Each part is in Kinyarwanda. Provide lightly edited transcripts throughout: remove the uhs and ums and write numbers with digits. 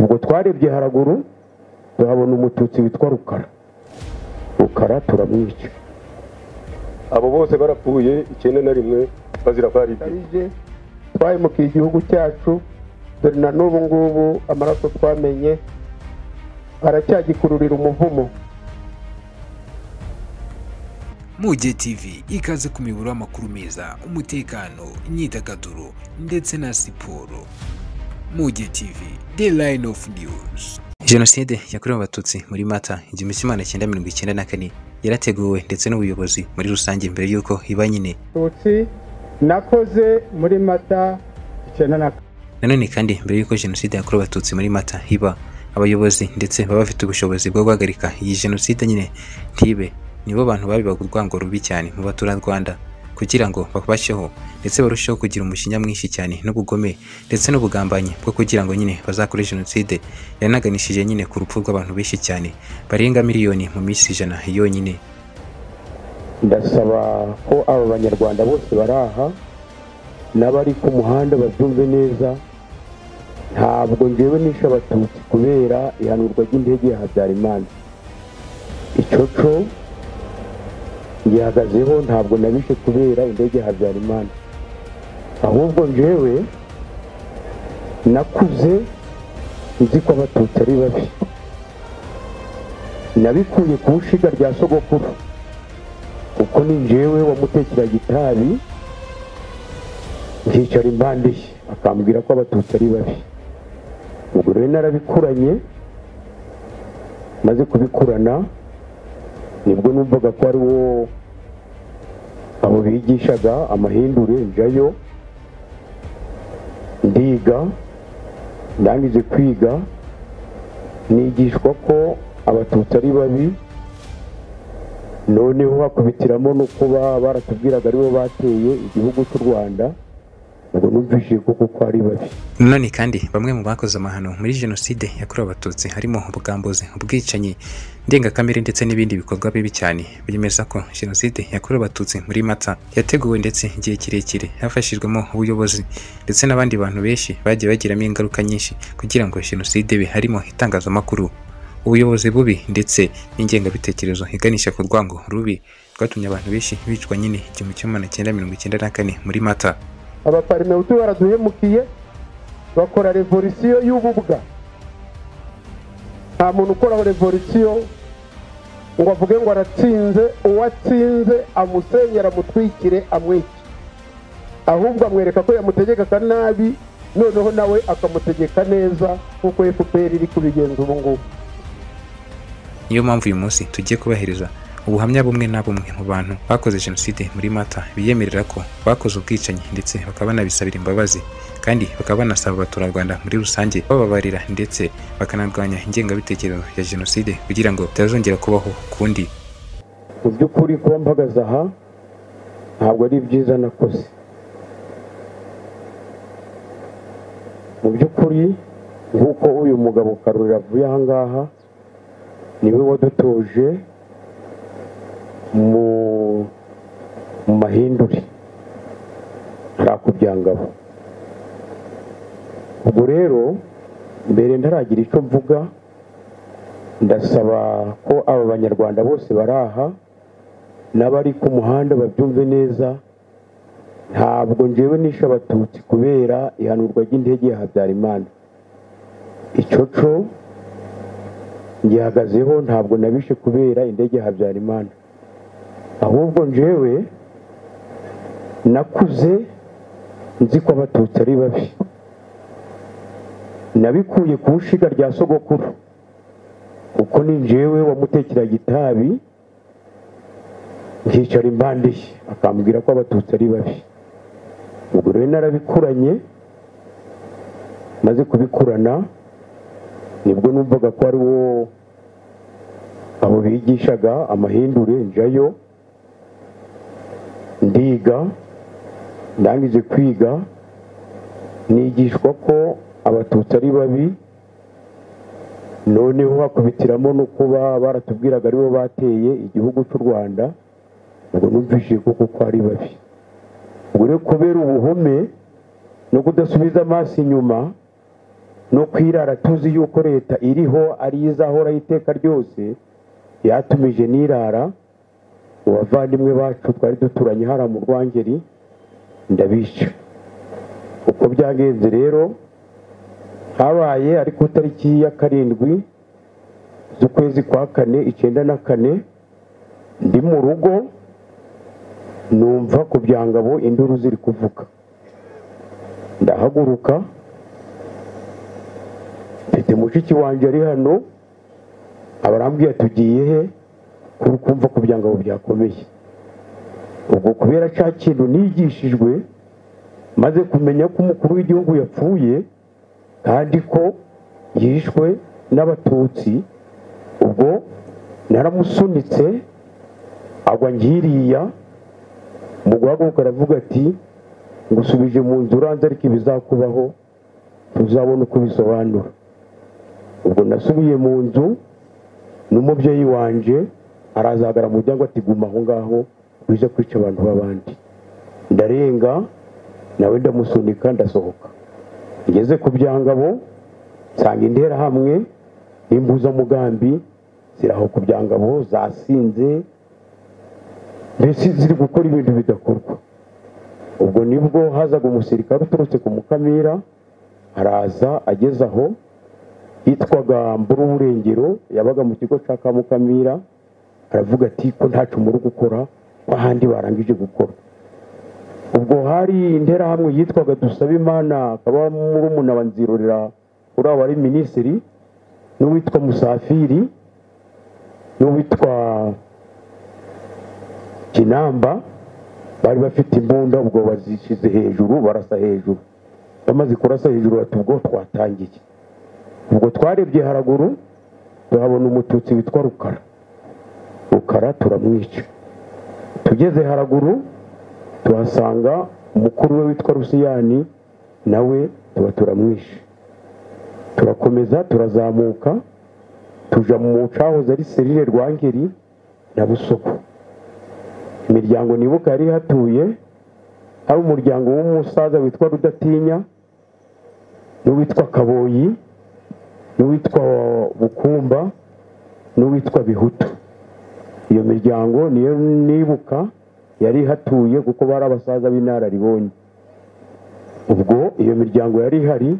ubwo twarebye haraguru tuhabona umututsi witwa Rukara turamwica. Abo bose barapfuye 91 bazira farije. Twahemukiye igihugu cyacu, dore na n'ubu ngubu amaraso twamenye aracyagikururira umuvumo. Muge TV ikaze ku miburo y'amakuru meza, umutekano, imyidagaduro ndetse na siporo. Muge TV, the line of news. Jenoside yakorewe Abatutsi muri Mata 1994 yarateguwe ndetse n'ubuyobozi muri rusange mbere yuko iba nyine. Tutsi nakoze muri Mata 94. Nanone kandi mbere yuko Jenoside yakorewe Abatutsi muri Mata iba, abayobozi ndetse baba bafite ubushobozi bwo guhagarika iyi Jenoside nyine ntibe, nibo bantu babibaga urwango rubi cyane mu baturarwanda kugira ngo bakabasheho ndetse barusheho kugira umujinya mwinshi cyane n'ubugome ndetse n'ubugambanyi bwo kugira ngo nyine bazakore Jenoside yanaganishije nyine ku rupfu rw'abantu benshi cyane barenga miliyoni mu minsi 100 yonyine. Ndasaba ko aba banyarwanda bose baraha n'abari ku muhanda babyumve neza, ntabwo ngewe nisha Abatutsi kubera ihanurwa ry'indege ya Habyarimana. Icoco gihagazeho, ntabwo nabishe kubera indege ya Habyarimana, ahubwo njewe nakuze nzi ko Abatutsi ari babi. Nabikuye ku nshiga rya sogokuru, kuko ni njewe wamutekeraga itabi nkicara impande ye akambwira ko Abatutsi ari babi. Ubwo rero narabikuranye, maze kubikurana nibwo numvaga ko ari wo abo bigishaga amahindure. Njayo ndiga, ndangije kwiga nigishwa ko Abatutsi ari babi, noneho hakubitiramo no kuba baratubwiraga aribo bateye igihugu cy'u Rwanda. Ubwo numvise ko ari babi. None kandi bamwe mu bakoze amahano muri Jenoside yakorewe Abatutsi harimo ubugambuzi, ubwicanyi ndengakamere ndetse n'ibindi bikorwa bibi cyane, bemeza ko Jenoside yakorewe Abatutsi muri Mata yateguwe ndetse igihe kirekire hafashijwemo ubuyobozi ndetse n'abandi bantu benshi bagiye bagiramo ingaruka nyinshi kugira ngo Jenoside be harimo itangazamakuru, ubuyobozi bubi ndetse n'ingengabitekerezo iganisha ku rwango rubi rwatumye abantu benshi bicwa nyine 1994 muri Mata. Abaparmehutu baraduhemukiye, bakora revolution y'ububwa. Nta muntu ukora revolution ngo avuge ngo aratsinze, uwatsinze amusenyera mutwikire amwice, ahubwo amwereka ko yamutegeka nabi, noneho nawe akamutegeka neza kuko FPR iri kubigenza ubu ngubu. Niyo mpamvu uyu munsi tugiye kubahereza ubuhamya bumwe na bumwe mu bantu bakoze Jenoside muri Mata biyemerera ko bakoze ubwicanyi ndetse bakaba banabisabira imbabazi, kandi bakaba banasaba abaturarwanda muri rusange bababarira ndetse bakanarwanya ingengabitekerezo ya Jenoside kugira ngo bitazongera kubaho kundi. Mu by'ukuri kuba mpagaze aha ntabwo ari byiza nakoze. Mu by'ukuri nk'uko uyu mugabo Karurira avuye aha ngaha, niwe wadutoje mu mahindure harakubyangabo. Ubwo rero mbere ntaragira icyo mvuga, ndasaba ko aba banyarwanda bose baraha n'abari ku muhanda babyumve neza, ntabwo njewe nisha Abatutsi kubera ihanurwa ry'indege ya Habyarimana. Icoco gihagazeho, ntabwo nabishe kubera indege ya Habyarimana, ahubwo njewe nakuze nzi ko Abatutsi ari babi. Nabikuye ku nshiga rya sogokuru, kuko ni njewe wamutekeraga itabi nkicara impande ye akambwira ko Abatutsi ari babi. Ubwo rero narabikuranye, maze kubikurana nibwo numvaga ko ari wo abo bigishaga amahindure. Njayo ndiga, ndangije kwiga nigishwa ko Abatutsi ari babi, noneho hakubitiramo no kuba baratubwiraga aribo bateye igihugu cy'u Rwanda. Ubwo numvise ko ari babi. Ubwo rero kubera ubuhome no kudasubiza amaso inyuma, no kwirara tuzi yuko leta iriho ari izahoraho iteka ryose, yatumije n'irara mu bavandimwe bacu twari duturanye hara mu Rwangeri ndabica. Uko byagenze rero habaye ari ku tariki ya 7 z'ukwezi kwa 4 1994 ndi mu rugo numva ku byangabo induru ziri kuvuga. Ndahaguruka mfite mushiki wanje ari hano, abarambwiye tugiye he kuri kumva ku byangabo byakomeye. Ubwo kubera cya kintu nigishijwe maze kumenya ko umukuru w'igihugu yapfuye kandi ko yishwe n'abatutsi, ubwo naramusunitse agwa ngiriya. Mu guhaguruka aravuga ati ngusubije mu nzu uranze ariko ibizakubaho tuzabona uko bisobanura. Ubwo nasubiye mu nzu n'umubyeyi wanje arazagara mu muryango ati guma aho ngaho wize kwica abantu b'abandi. Ndarenga nawe ndamusunika ndasohoka. Ngeze ku byangabo nsanga intera hamwe imbuza mugambi ziraho ku byangabo zasinze, mbese ziri gukora ibintu bidakorwa. Ubwo nibwo hazaga umusirikare uturutse ku Mukamira araza ageze aho yitwaga Mburuburengero, yabaga mu kigo cya Mukamira, aravuga ati ko ntacu muri gukora ahandi barangije gukora. Ubwo hari intera hamwe yitwaga Dusabimana, akaba murumuna wa Nzirorera uri abari minisitiri, n'uwitwa Musafiri n'uwitwa Kinamba, bari bafite imbunda. Ubwo bazishize hejuru barasa hejuru, bamaze kurasa hejuru bati ubwo twatangiye. Ubwo twarebye haraguru tuhabona umututsi witwa Rukara turamwica. Tugeze haraguru tuhasanga umukuru we witwa Rusiyani, nawe turamwisha. Turakomeza turazamuka tuja mu cahoze ari Serire Rwangeri na Busogo. Imiryango nibuka yari hatuye hari umuryango w'umusaza witwa Rudatinya, n'uwitwa Kaboyi, n'uwitwa Bukumba, n'uwitwa Bihutu. Iyo miryango niyo nibuka yari hatuye kuko bari abasaza b'inararibonye. Ubwo iyo miryango yari ihari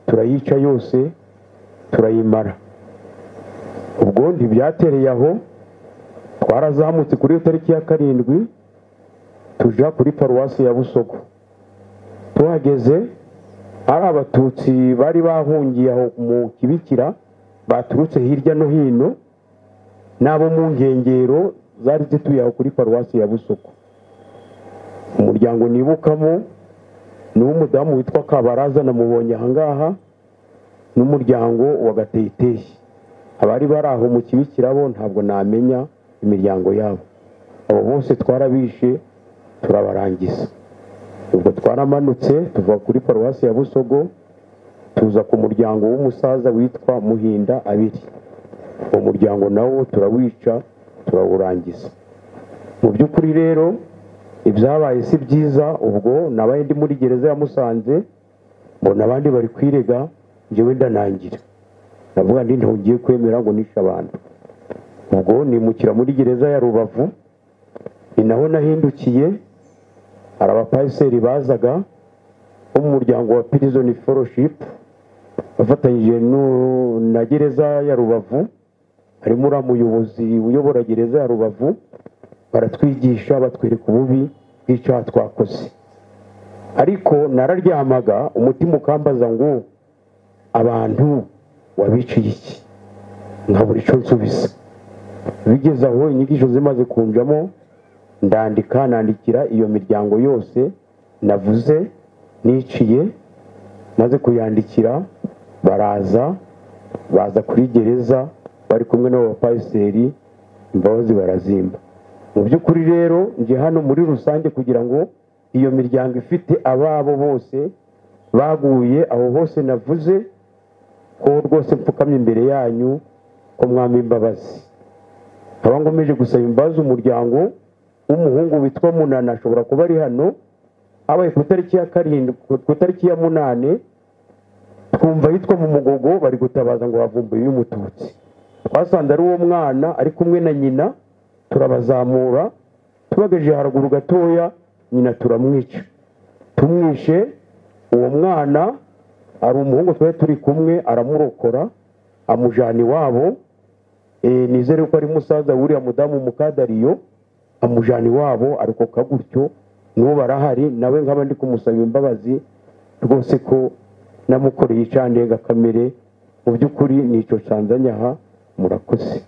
turayica yose turayimara. Ubwo ntibyatereye aho, twarazamutse kuri tariki ya 7 tuja kuri paruwasi ya Busogo. Tuhageze ari abatutsi bari bahungiye aho mu Kibikira baturutse hirya no hino, nabo mu nkengero zari zituye aho kuri paruwasi ya Busogo. Umuryango nibukamo ni umudamu witwa Kabaraza, namubonye ahangaha, n'umuryango wa Gateyiteyi. Abari bari aho mu Kibikira bo ntabwo namenya imiryango yabo. Abo bose twarabishe turabarangiza. Ubwo twaramanutse tuva kuri paruwasi ya Busogo tuza ku muryango w'umusaza witwa Muhinda Abiri. Uwo muryango nawo turawica turawurangiza. Mu by'ukuri rero ibyabaye si byiza. Ubwo nabaye ndi muri gereza ya Musanze, mbona abandi bari kwirega, njyewe ndanangira, navuga ndi ntugiye kwemera ngo nishe abantu. Ubwo nimukira muri gereza ya Rubavu, ni naho nahindukiye. Hari abapasiteri bazaga bo mu muryango wa Prison Fellowship bafatanyije na gereza ya Rubavu, harimo uriya muyobozi uyobora gereza ya Rubavu, baratwigisha batwereka ububi bw'icyaha twakoze. Ariko nararyamaga umutima ukambaza ngo abantu wabiciye iki, nkabura icyo nsubiza. Bigeze aho inyigisho zimaze kunjamo, nandikira iyo miryango yose navuze niciye, maze kuyandikira baza kuri gereza bari kumwe n'abapasiteri, imbabazi barazimba. Mu by'ukuri rero nje hano muri rusange kugira ngo iyo miryango ifite ababo bose baguye abo bose navuze ko rwose mpfukamye imbere yanyu ko mwami imbabazi. Nkaba ngomeje gusaba imbabazi umuryango w'umuhungu witwa Munana, ashobora kuba ari hano, habaye ku itariki ya 7 ku itariki ya 8 twumva yitwa mu Mugogo bari gutabaza ngo havumbuye y'Umututsi. Twasanze ari uwo mwana ari kumwe na nyina, turabazamura tubagejeje haruguru gatoya, nyina turamwica. Tumwishe uwo mwana ari umuhungu twari turi kumwe, aramurokora amujana iwabo. Nizere ko ari musaza wuriya mudamu Mukadariyo, amujana iwabo arokoka gutyo. N'uwo barahari nawe nkaba ndi kumusaba imbabazi rwose ko namukoreye icandenga kamere. Mu by'ukuri nico canzanyaha. Murakoze.